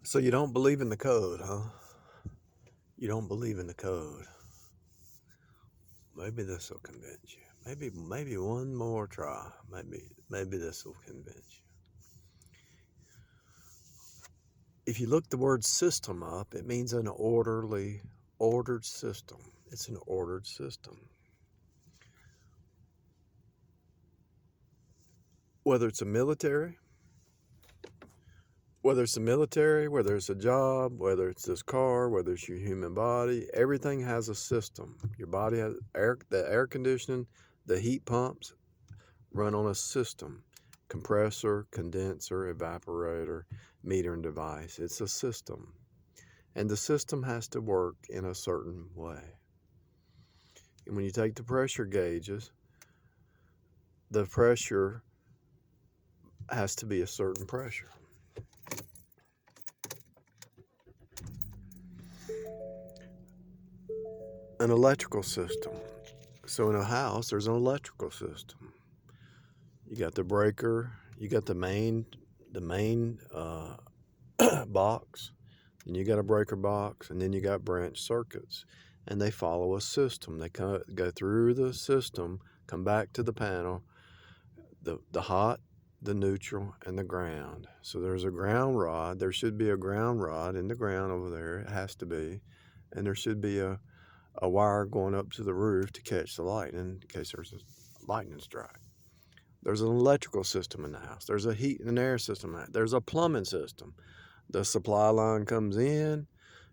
So you don't believe in the code, huh? You don't believe in the code. Maybe this will convince you. Maybe one more try. Maybe this will convince you. If you look the word system up, it means an ordered system. It's an ordered system. Whether it's a military, whether it's a job, whether it's this car, whether it's your human body, everything has a system. Your body has the air conditioning, the heat pumps run on a system. Compressor, condenser, evaporator, metering device. It's a system. And the system has to work in a certain way. And when you take the pressure gauges, the pressure has to be a certain pressure. An electrical system. So in a house, there's an electrical system. You got the breaker, you got the main box, and you got a breaker box, and then you got branch circuits, and they follow a system. They go through the system, come back to the panel, the hot, the neutral, and the ground. So there's a ground rod. There should be a ground rod in the ground over there. It has to be, and there should be a wire going up to the roof to catch the lightning in case there's a lightning strike. There's an electrical system in the house. There's a heat and air system. There's a plumbing system. The supply line comes in.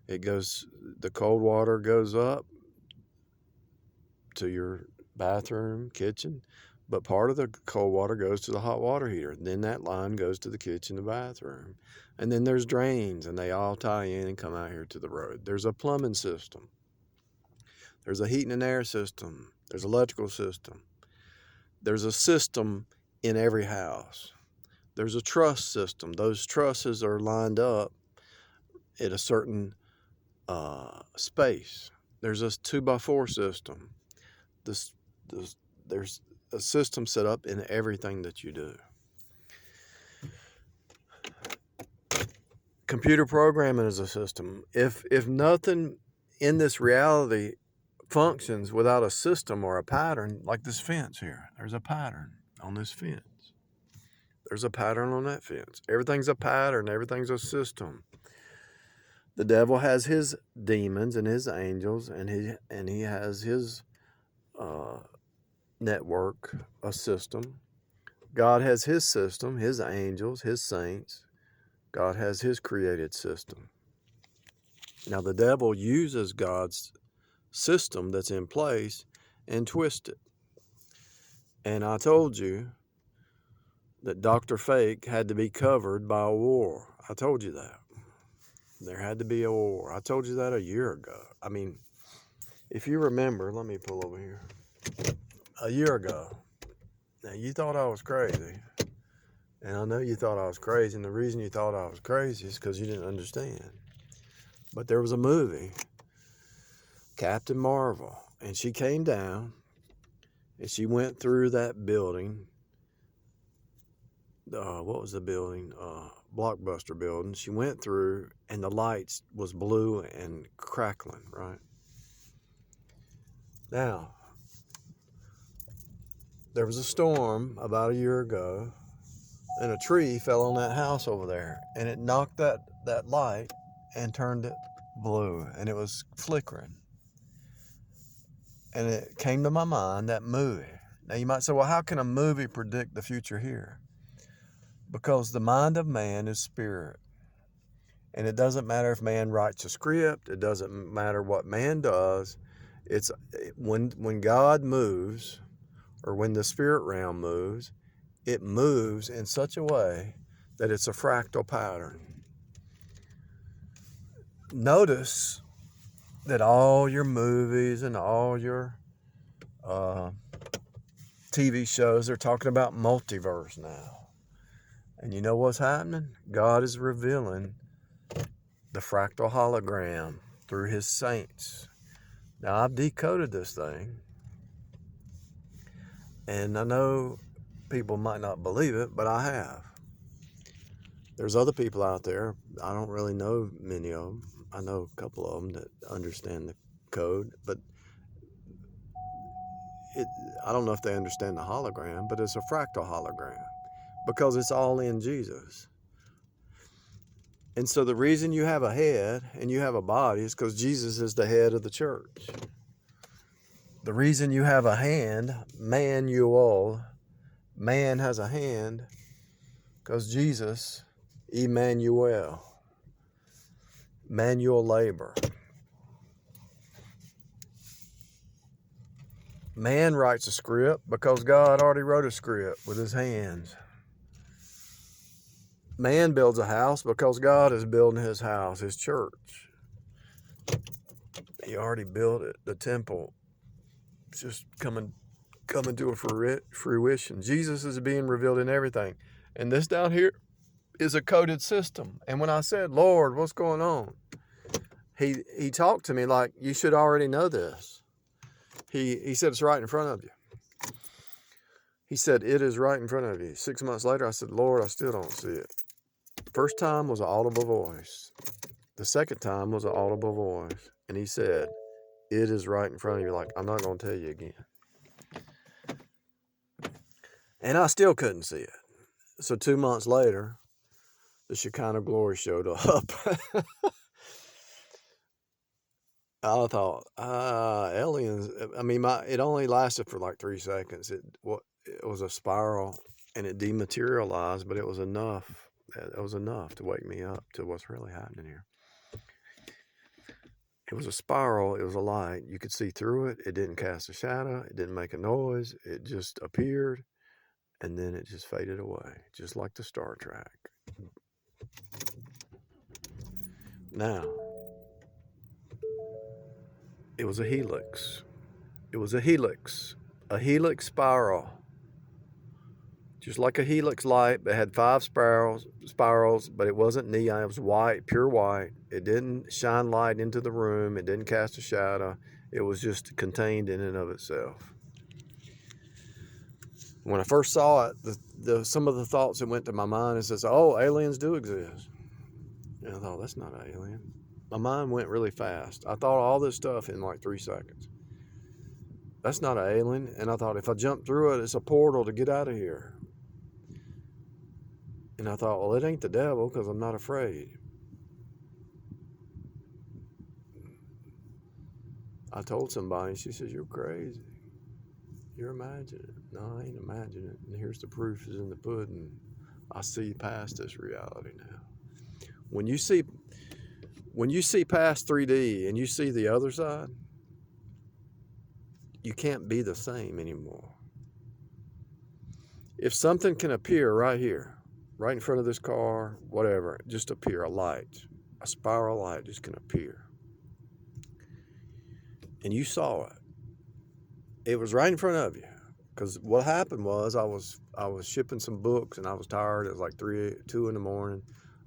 The cold water goes up to your bathroom, kitchen, but part of the cold water goes to the hot water heater. Then that line goes to the kitchen, the bathroom. And then there's drains, and they all tie in and come out here to the road. There's a plumbing system. There's a heating and air system. There's an electrical system. There's a system in every house. There's a truss system. Those trusses are lined up at a certain space. There's a 2x4 system. There's a system set up in everything that you do. Computer programming is a system. If nothing in this reality functions without a system or a pattern, like this fence here, there's a pattern on this fence. There's a pattern on that fence. Everything's a pattern. Everything's a system. The devil has his demons and his angels, and he has his network, a system. God has his system, his angels, his saints. God has his created system. Now the devil uses God's system that's in place and twists it. And I told you that Dr. Fake had to be covered by a war. I told you that. There had to be a war. I told you that a year ago. I mean, if you remember, let me pull over here. A year ago. Now, you thought I was crazy. And I know you thought I was crazy. And the reason you thought I was crazy is because you didn't understand. But there was a movie, Captain Marvel. And she came down and she went through that building. What was the building? Blockbuster building. She went through and the lights was blue and crackling, right? Now, there was a storm about a year ago and a tree fell on that house over there and it knocked that light and turned it blue and it was flickering. And it came to my mind, that movie. Now you might say, well, how can a movie predict the future here? Because the mind of man is spirit. And it doesn't matter if man writes a script. It doesn't matter what man does. It's when God moves, or when the spirit realm moves, it moves in such a way that it's a fractal pattern. Notice that all your movies and all your TV shows are talking about multiverse now. And you know what's happening? God is revealing the fractal hologram through his saints. Now, I've decoded this thing, and I know people might not believe it, but I have. There's other people out there. I don't really know many of them. I know a couple of them that understand the code, but I don't know if they understand the hologram, but it's a fractal hologram because it's all in Jesus. And so the reason you have a head and you have a body is because Jesus is the head of the church. The reason you have a hand, manual, man has a hand, because Jesus, Emmanuel, manual labor. Man writes a script because God already wrote a script with his hands. Man builds a house because God is building his house, his church. He already built it, the temple. It's just coming to a fruition. Jesus is being revealed in everything. And this down here is a coded system. And when I said, Lord, what's going on? He talked to me like, you should already know this. He said, it's right in front of you. He said, it is right in front of you. 6 months later, I said, Lord, I still don't see it. First time was an audible voice. The second time was an audible voice. And he said, it is right in front of you. Like, I'm not going to tell you again. And I still couldn't see it. So 2 months later, the Shekinah glory showed up. I thought, aliens. I mean, it only lasted for like 3 seconds. It was a spiral and it dematerialized, but it was enough. It was enough to wake me up to what's really happening here. It was a spiral. It was a light. You could see through it. It didn't cast a shadow. It didn't make a noise. It just appeared. And then it just faded away, just like the Star Trek. Now, it was a helix. It was a helix spiral. Just like a helix light, but it had 5 spirals, but it wasn't neon. It was white, pure white. It didn't shine light into the room. It didn't cast a shadow. It was just contained in and of itself. When I first saw it, some of the thoughts that went to my mind is says, oh, aliens do exist. And I thought, that's not an alien. My mind went really fast. I thought all this stuff in like 3 seconds. That's not an alien. And I thought, if I jump through it, it's a portal to get out of here. And I thought, well, it ain't the devil because I'm not afraid. I told somebody, she says, you're crazy. You're imagining it. No, I ain't imagining it. And here's the proof is in the pudding. I see past this reality now. When you see past 3D and you see the other side, you can't be the same anymore. If something can appear right here, right in front of this car, whatever, just appear, a light, a spiral light just can appear. And you saw it. It was right in front of you. Because what happened was I was shipping some books and I was tired. It was like 2 in the morning.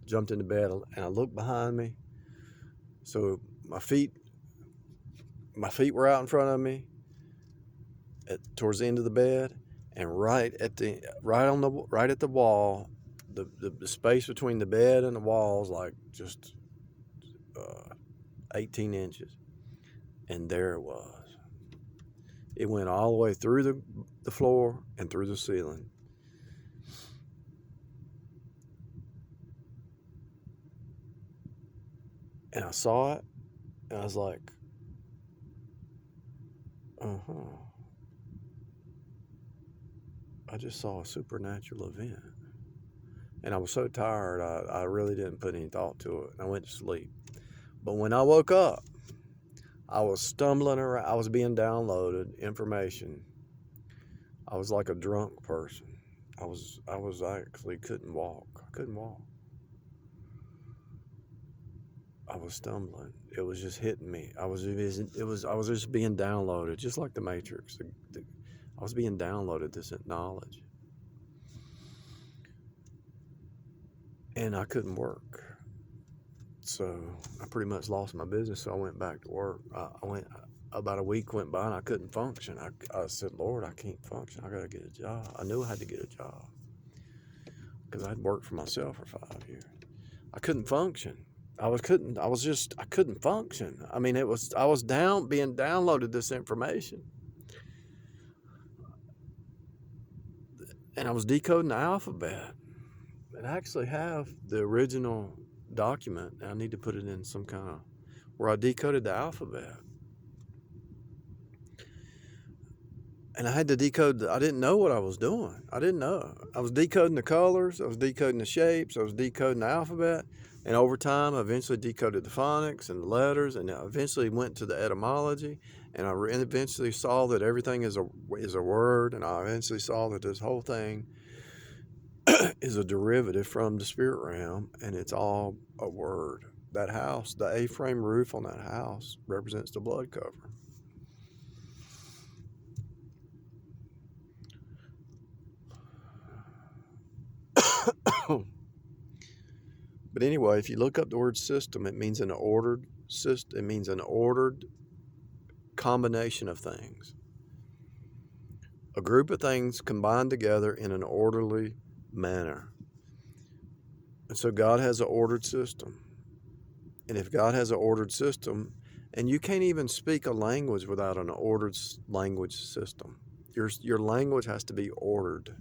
Jumped into bed and I looked behind me. So my feet were out in front of me towards the end of the bed, and right at the wall, the space between the bed and the walls, like just 18 inches. And there it was. It went all the way through the floor and through the ceiling. And I saw it, and I was like, I just saw a supernatural event. And I was so tired, I really didn't put any thought to it. I went to sleep. But when I woke up, I was stumbling around. I was being downloaded information. I was like a drunk person. I actually couldn't walk. I couldn't walk. I was stumbling. It was just hitting me. I was just being downloaded, just like the Matrix. I was being downloaded this knowledge. And I couldn't work. So I pretty much lost my business. So I went back to work. About a week went by and I couldn't function. I said, Lord, I can't function. I got to get a job. I knew I had to get a job. because I'd worked for myself for 5 years. I couldn't function. I couldn't function. I mean, I was being downloaded this information, and I was decoding the alphabet. And I actually have the original document. I need to put it in some kind of, where I decoded the alphabet. And I had to decode, I didn't know what I was doing. I didn't know. I was decoding the colors, I was decoding the shapes, I was decoding the alphabet. And over time, I eventually decoded the phonics and the letters, and I eventually went to the etymology. And I eventually saw that everything is a word, and I eventually saw that this whole thing is a derivative from the spirit realm, and it's all a word. That house, the A-frame roof on that house, represents the blood cover. But anyway, if you look up the word system, it means an ordered system. It means an ordered combination of things. A group of things combined together in an orderly manner. And so God has an ordered system. And if God has an ordered system, and you can't even speak a language without an ordered language system. Your language has to be ordered.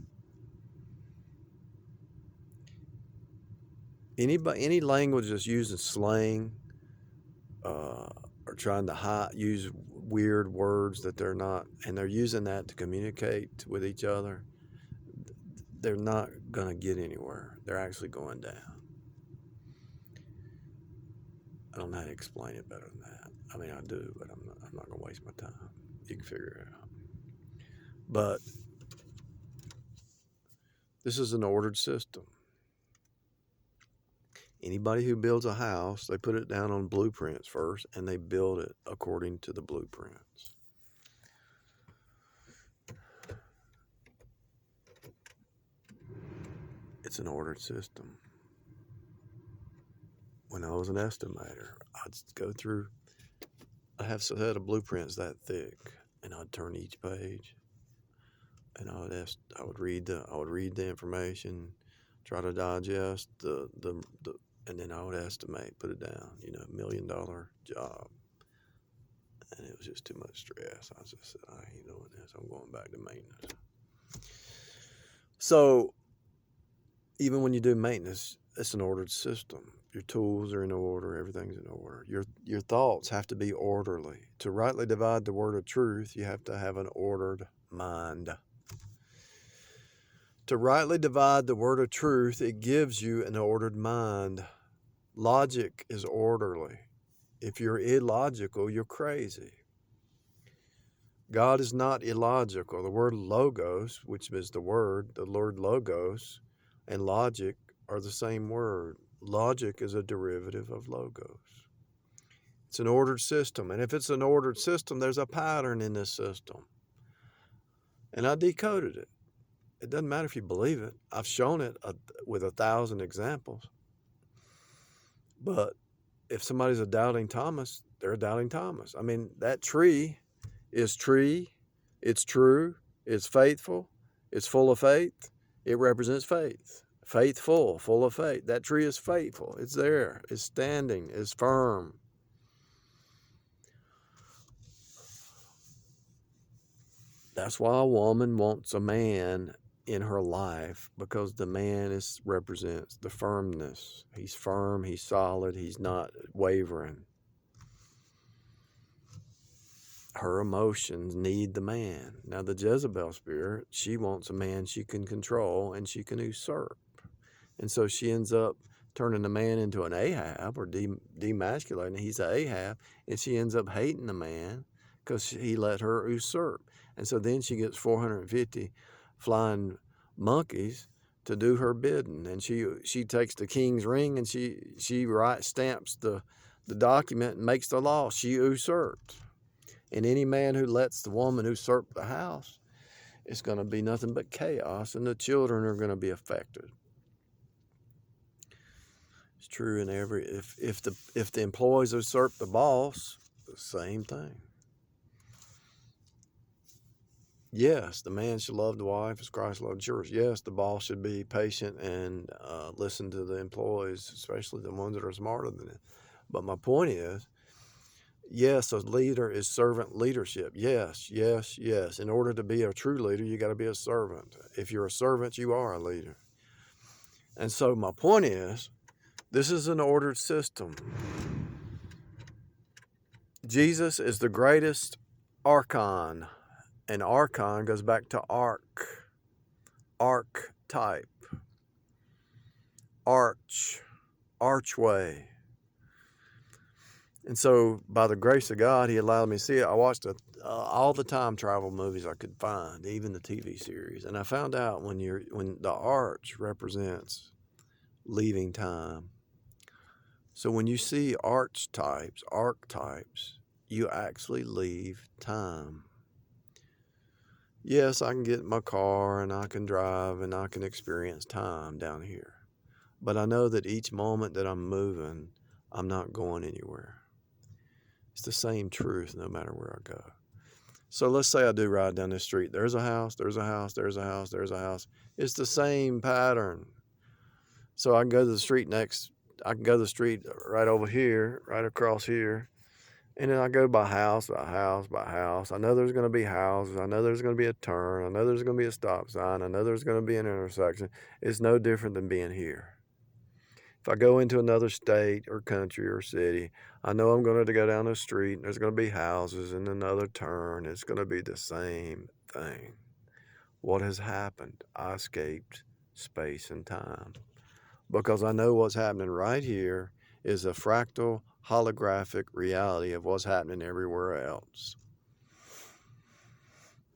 Any language that's using slang or trying to use weird words that they're not, and they're using that to communicate with each other, they're not going to get anywhere. They're actually going down. I don't know how to explain it better than that. I mean, I do, but I'm not going to waste my time. You can figure it out. But this is an ordered system. Anybody who builds a house, they put it down on blueprints first, and they build it according to the blueprints. It's an ordered system. When I was an estimator, I'd go through, I have a set of blueprints that thick, and I'd turn each page, and I would read the information, try to digest and then I would estimate, put it down, $1 million job. And it was just too much stress. I just said, I ain't doing this. I'm going back to maintenance. So even when you do maintenance, it's an ordered system. Your tools are in order. Everything's in order. Your thoughts have to be orderly. To rightly divide the word of truth, you have to have an ordered mind. To rightly divide the word of truth, it gives you an ordered mind. Logic is orderly. If you're illogical, you're crazy. God is not illogical. The word logos, which is the word logos, and logic are the same word. Logic is a derivative of logos. It's an ordered system. And if it's an ordered system, there's a pattern in this system. And I decoded it. It doesn't matter if you believe it. I've shown it with 1,000 examples. But if somebody's a doubting Thomas, they're a doubting Thomas. I mean, that tree is it's true, it's faithful, it's full of faith. It represents faith. Faithful, full of faith. That tree is faithful. It's there. It's standing. It's firm. That's why a woman wants a man in her life, because the man represents the firmness. He's firm, he's solid, he's not wavering. Her emotions need the man. Now the Jezebel spirit, she wants a man she can control and she can usurp. And so she ends up turning the man into an Ahab, or demasculating. He's an Ahab, and she ends up hating the man because he let her usurp. And so then she gets 450 flying monkeys to do her bidding, and she takes the king's ring and she stamps the document and makes the law. She usurped. And any man who lets the woman usurp the house, it's going to be nothing but chaos, and the children are going to be affected. It's true in every, if the employees usurp the boss, the same thing. Yes, the man should love the wife as Christ loved the church. Yes, the boss should be patient and listen to the employees, especially the ones that are smarter than it. But my point is, yes, a leader is servant leadership. Yes, yes, yes. In order to be a true leader, you got to be a servant. If you're a servant, you are a leader. And so my point is, this is an ordered system. Jesus is the greatest archon, and archon goes back to archetype, archway. And so, by the grace of God, He allowed me to see it. I watched all the time travel movies I could find, even the TV series, and I found out when the arch represents leaving time. So when you see archetypes, you actually leave time. Yes, I can get in my car and I can drive and I can experience time down here. But I know that each moment that I'm moving, I'm not going anywhere. It's the same truth no matter where I go. So let's say I do ride down this street. There's a house, there's a house, there's a house, there's a house. It's the same pattern. So I can go to the street right over here, right across here. And then I go by house by house by house. I know there's going to be houses. I know there's going to be a turn. I know there's going to be a stop sign. I know there's going to be an intersection. It's no different than being here. If I go into another state or country or city, I know I'm going to go down the street and there's going to be houses and another turn. It's going to be the same thing. What has happened? I escaped space and time because I know what's happening right here is a fractal holographic reality of what's happening everywhere else.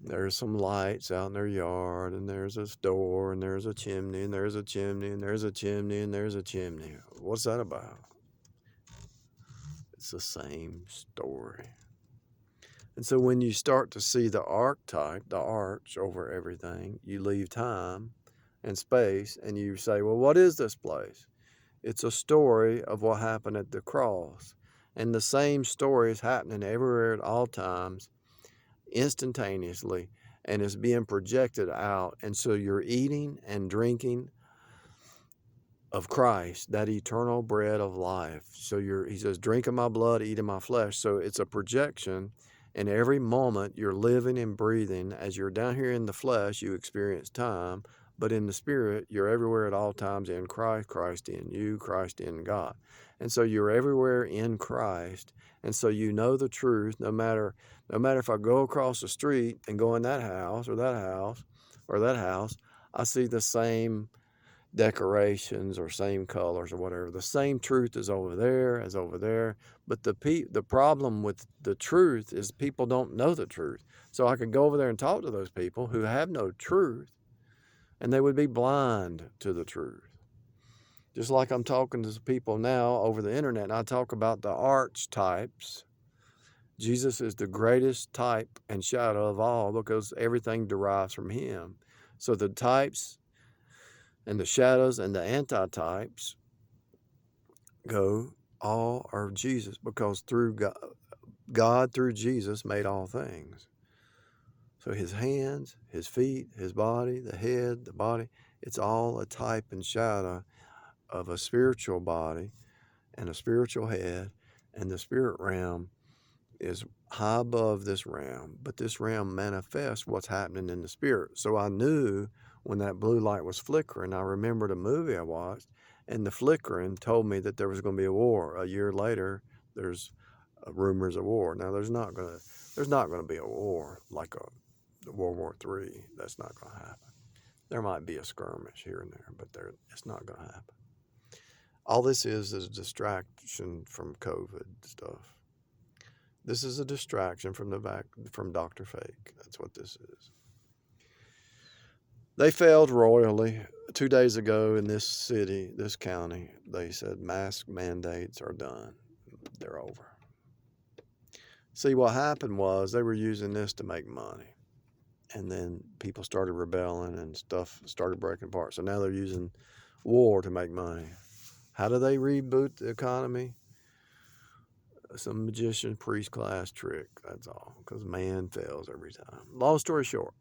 There's some lights out in their yard, and there's a door, and there's a chimney, and there's a chimney, and there's a chimney, and there's a chimney. What's that about? It's the same story. And so when you start to see the archetype, the arch over everything, you leave time and space, and you say, well, what is this place? It's a story of what happened at the cross. And the same story is happening everywhere at all times, instantaneously, and is being projected out. And so you're eating and drinking of Christ, that eternal bread of life. So he says, drink of my blood, eat of my flesh. So it's a projection. And every moment you're living and breathing. As you're down here in the flesh, you experience time. But in the spirit, you're everywhere at all times in Christ, Christ in you, Christ in God. And so you're everywhere in Christ. And so you know the truth, no matter if I go across the street and go in that house or that house or that house, I see the same decorations or same colors or whatever. The same truth is over there as over there. But the problem with the truth is people don't know the truth. So I could go over there and talk to those people who have no truth, and they would be blind to the truth. Just like I'm talking to people now over the internet, and I talk about the archetypes. Jesus is the greatest type and shadow of all because everything derives from him. So the types and the shadows and the antitypes all are Jesus, because through God through Jesus made all things. So his hands, his feet, his body, the head, the body, it's all a type and shadow of a spiritual body and a spiritual head, and the spirit realm is high above this realm, but this realm manifests what's happening in the spirit. So I knew when that blue light was flickering. I remembered a movie I watched, and the flickering told me that there was going to be a war. A year later, there's rumors of war. Now there's not going to be a war like a World War III. That's not going to happen. There might be a skirmish here and there, but it's not going to happen. All this is a distraction from COVID stuff. This is a distraction from Dr. Fake. That's what this is. They failed royally. 2 days ago in this city, this county, they said mask mandates are done. They're over. See, what happened was they were using this to make money. And then people started rebelling and stuff started breaking apart. So now they're using war to make money. How do they reboot the economy? Some magician priest class trick, that's all, because man fails every time. Long story short,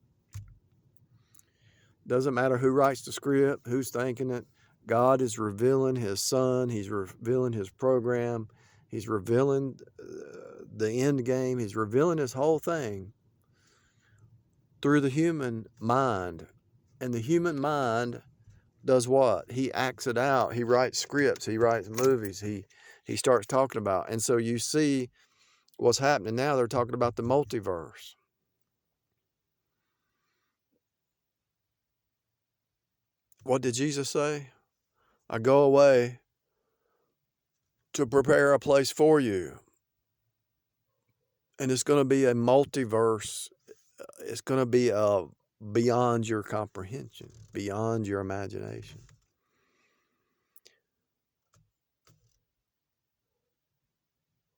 Doesn't matter who writes the script, who's thinking it. God is revealing his son. He's revealing his program. He's revealing the end game. He's revealing his whole thing through the human mind. And the human mind does what? He acts it out. He writes scripts. He writes movies. He starts talking about. And so you see what's happening now. They're talking about the multiverse. What did Jesus say? I go away to prepare a place for you. And it's going to be a multiverse. It's going to be beyond your comprehension, beyond your imagination.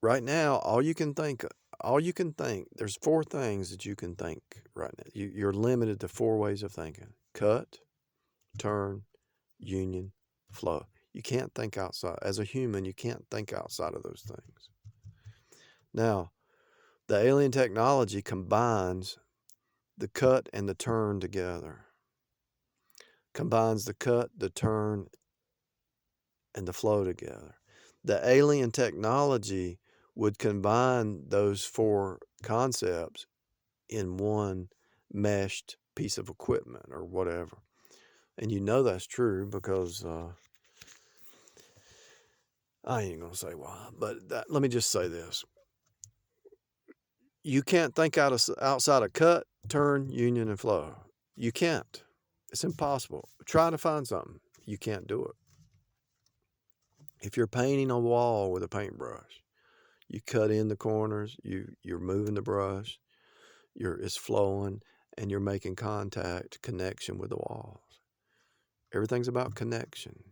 Right now, all you can think, there's 4 things that you can think right now. You're limited to 4 ways of thinking: cut, turn, union, flow. You can't think outside. As a human, you can't think outside of those things. Now, the alien technology combines the cut and the turn together. Combines the cut, the turn, and the flow together. The alien technology would combine those 4 concepts in one meshed piece of equipment or whatever. And you know that's true because I ain't going to say why, but let me just say this. You can't think outside of cut, turn, union, and flow. You can't. It's impossible. Try to find something. You can't do it. If you're painting a wall with a paintbrush, you cut in the corners, you're moving the brush, it's flowing, and you're making connection with the walls. Everything's about connection,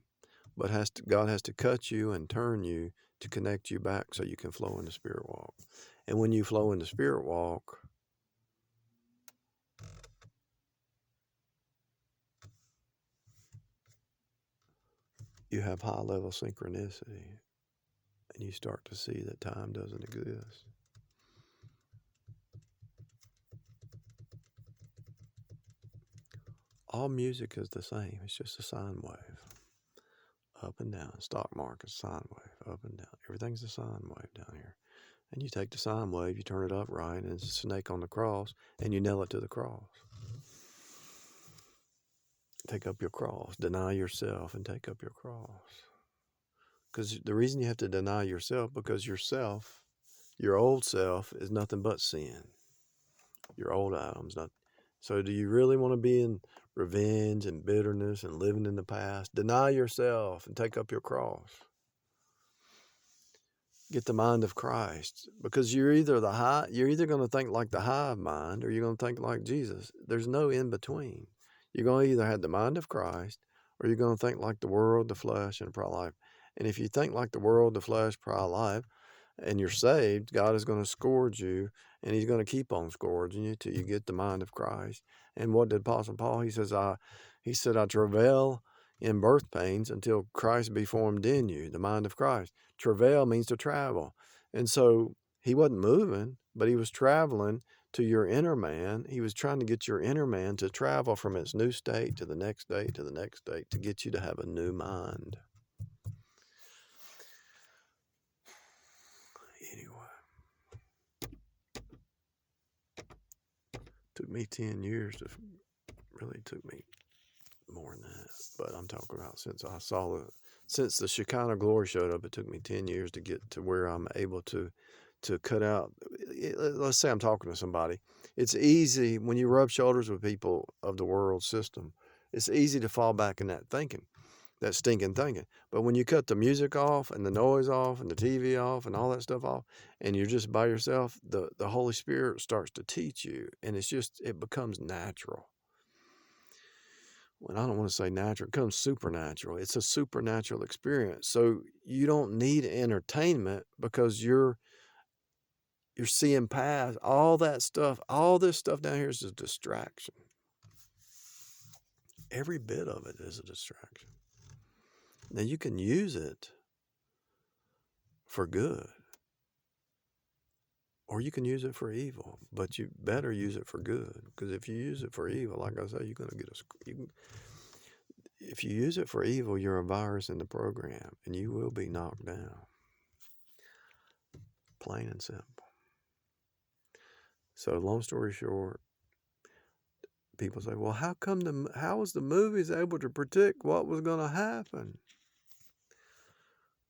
but God has to cut you and turn you to connect you back so you can flow in the spirit walk. And when you flow in the spirit walk, you have high level synchronicity, and you start to see that time doesn't exist. All music is the same. It's just a sine wave. Up and down. Stock market, sine wave. Up and down. Everything's a sine wave down here. And you take the sine wave, you turn it upright, and it's a snake on the cross, and you nail it to the cross. Take up your cross. Deny yourself and take up your cross. Because the reason you have to deny yourself, because yourself, your old self, is nothing but sin. Your old Adam's not. So do you really want to be in revenge and bitterness and living in the past? Deny yourself and take up your cross. Get the mind of Christ, because you're either going to think like the hive mind, or you're going to think like Jesus. There's no in between. You're going to either have the mind of Christ, or you're going to think like the world, the flesh, and pride life. And if you think like the world, the flesh, pride life, and you're saved, God is going to scourge you, and he's going to keep on scourging you till you get the mind of Christ. And what did Apostle Paul? He said, I travail in birth pains until Christ be formed in you, the mind of Christ. Travail means to travel. And so he wasn't moving, but he was traveling to your inner man. He was trying to get your inner man to travel from its new state to the next state to the next state to get you to have a new mind. Anyway, took me 10 years to, really took me more than that, but I'm talking about since the Shekinah glory showed up, it took me 10 years to get to where I'm able to cut out. Let's say I'm talking to somebody. It's easy when you rub shoulders with people of the world system. It's easy to fall back in that thinking, that stinking thinking. But when you cut the music off and the noise off and the TV off and all that stuff off, and you're just by yourself, the Holy Spirit starts to teach you, and it becomes natural. Well, I don't want to say natural, it becomes supernatural. It's a supernatural experience. So you don't need entertainment because you're seeing past all that stuff. All this stuff down here is a distraction. Every bit of it is a distraction. Now you can use it for good, or you can use it for evil, but you better use it for good. Because if you use it for evil, like I say, you're going to get if you use it for evil, you're a virus in the program, and you will be knocked down. Plain and simple. So, long story short, people say, "Well, how was the movies able to predict what was going to happen?"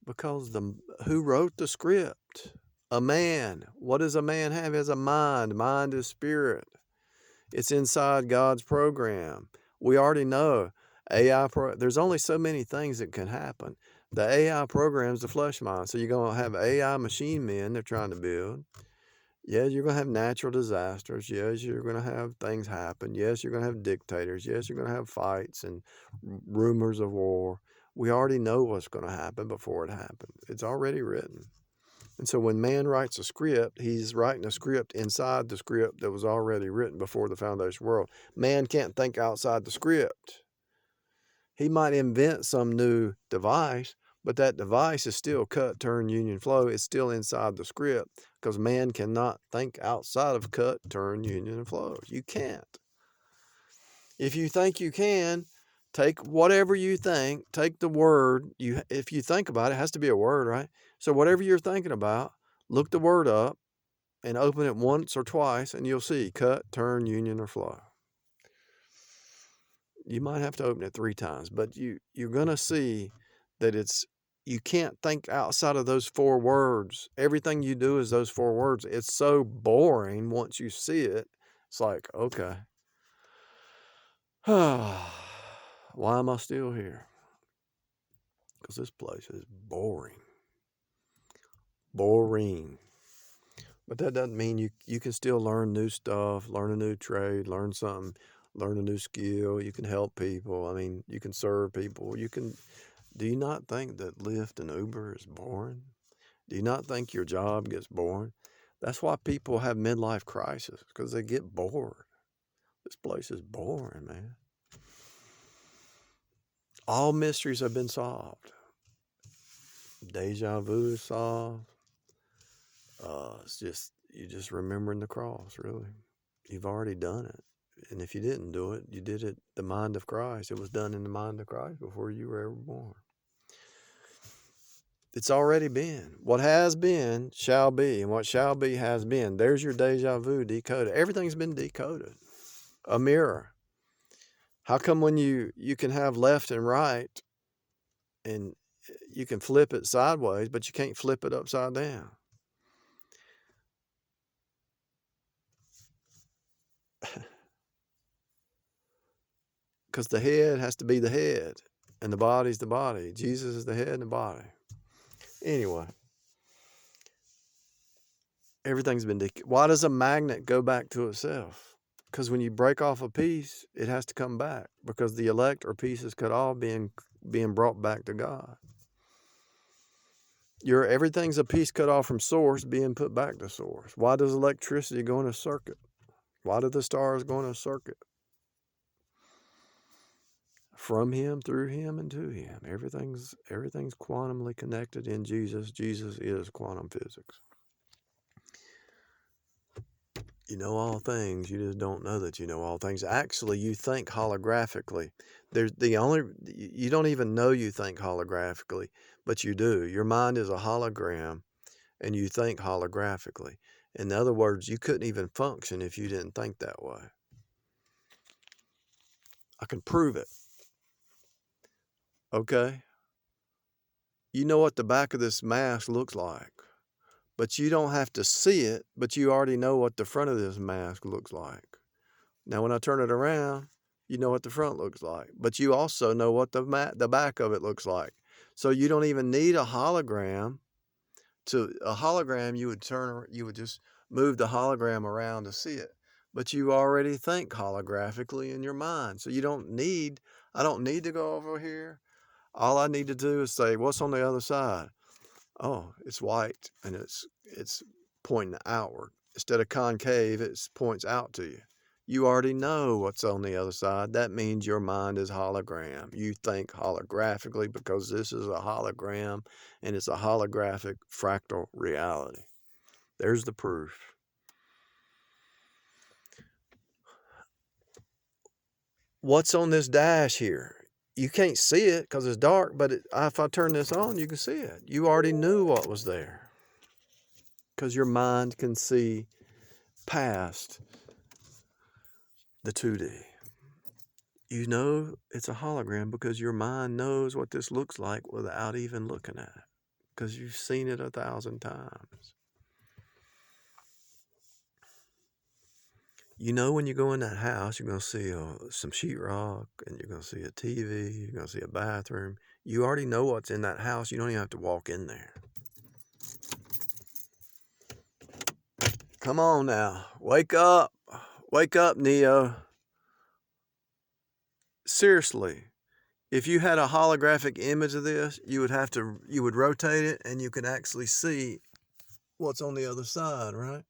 Because who wrote the script? A man. What does a man have? He has a mind. Mind is spirit. It's inside God's program. We already know there's only so many things that can happen. The AI programs the flesh mind. So you're going to have AI machine men they're trying to build. Yes, you're going to have natural disasters. Yes, you're going to have things happen. Yes, you're going to have dictators. Yes, you're going to have fights and rumors of war. We already know what's going to happen before it happens. It's already written. And so when man writes a script, he's writing a script inside the script that was already written before the foundation of the world. Man can't think outside the script. He might invent some new device, but that device is still cut, turn, union, flow. It's still inside the script because man cannot think outside of cut, turn, union, and flow. You can't. If you think you can, take whatever you think, take the word. If you think about it, it has to be a word, right? So whatever you're thinking about, look the word up and open it once or twice, and you'll see cut, turn, union, or flow. You might have to open it 3 times, but you're going to see that you can't think outside of those 4 words. Everything you do is those 4 words. It's so boring once you see it. It's like, okay. Why am I still here? Because this place is boring. Boring. But that doesn't mean you can still learn new stuff, learn a new trade, learn something, learn a new skill. You can help people. I mean, you can serve people. Do you not think that Lyft and Uber is boring? Do you not think your job gets boring? That's why people have midlife crisis, because they get bored. This place is boring, man. All mysteries have been solved. Deja vu is solved. It's just, you just remembering the cross, really. You've already done it. And if you didn't do it, you did it the mind of Christ. It was done in the mind of Christ before you were ever born. It's already been. What has been shall be, and what shall be has been. There's your deja vu decoded. Everything's been decoded. A mirror. How come when you can have left and right, and you can flip it sideways, but you can't flip it upside down? Because the head has to be the head, and the body's the body. Jesus is the head and the body. Anyway, everything's been decoded. Why does a magnet go back to itself? Because when you break off a piece, it has to come back, because the elect are pieces cut off being brought back to God. Everything's a piece cut off from source being put back to source. Why does electricity go in a circuit? Why do the stars go in a circuit? From him, through him, and to him. Everything's quantumly connected in Jesus. Jesus is quantum physics. You know all things, you just don't know that you know all things. Actually, you think holographically. You don't even know you think holographically, but you do. Your mind is a hologram, and you think holographically. In other words, you couldn't even function if you didn't think that way. I can prove it. Okay? You know what the back of this mask looks like, but you don't have to see it, but you already know what the front of this mask looks like. Now, when I turn it around, you know what the front looks like, but you also know what the back of it looks like. So you don't even need a hologram. You would just move the hologram around to see it, but you already think holographically in your mind. So I don't need to go over here. All I need to do is say, what's on the other side? Oh, it's white, and it's pointing outward. Instead of concave, it points out to you. You already know what's on the other side. That means your mind is hologram. You think holographically because this is a hologram, and it's a holographic fractal reality. There's the proof. what's on this dash here? You can't see it because it's dark, but if I turn this on, you can see it. You already knew what was there because your mind can see past the 2D. You know it's a hologram because your mind knows what this looks like without even looking at it because you've seen it 1,000 times. You know when you go in that house, you're going to see some sheetrock, and you're going to see a TV, you're going to see a bathroom. You already know what's in that house. You don't even have to walk in there. Come on now. Wake up. Wake up, Neo. Seriously. If you had a holographic image of this, you would rotate it and you could actually see what's on the other side, right?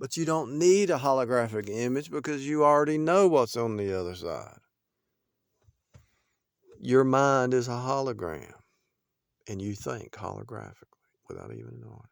But you don't need a holographic image because you already know what's on the other side. Your mind is a hologram and you think holographically without even knowing it.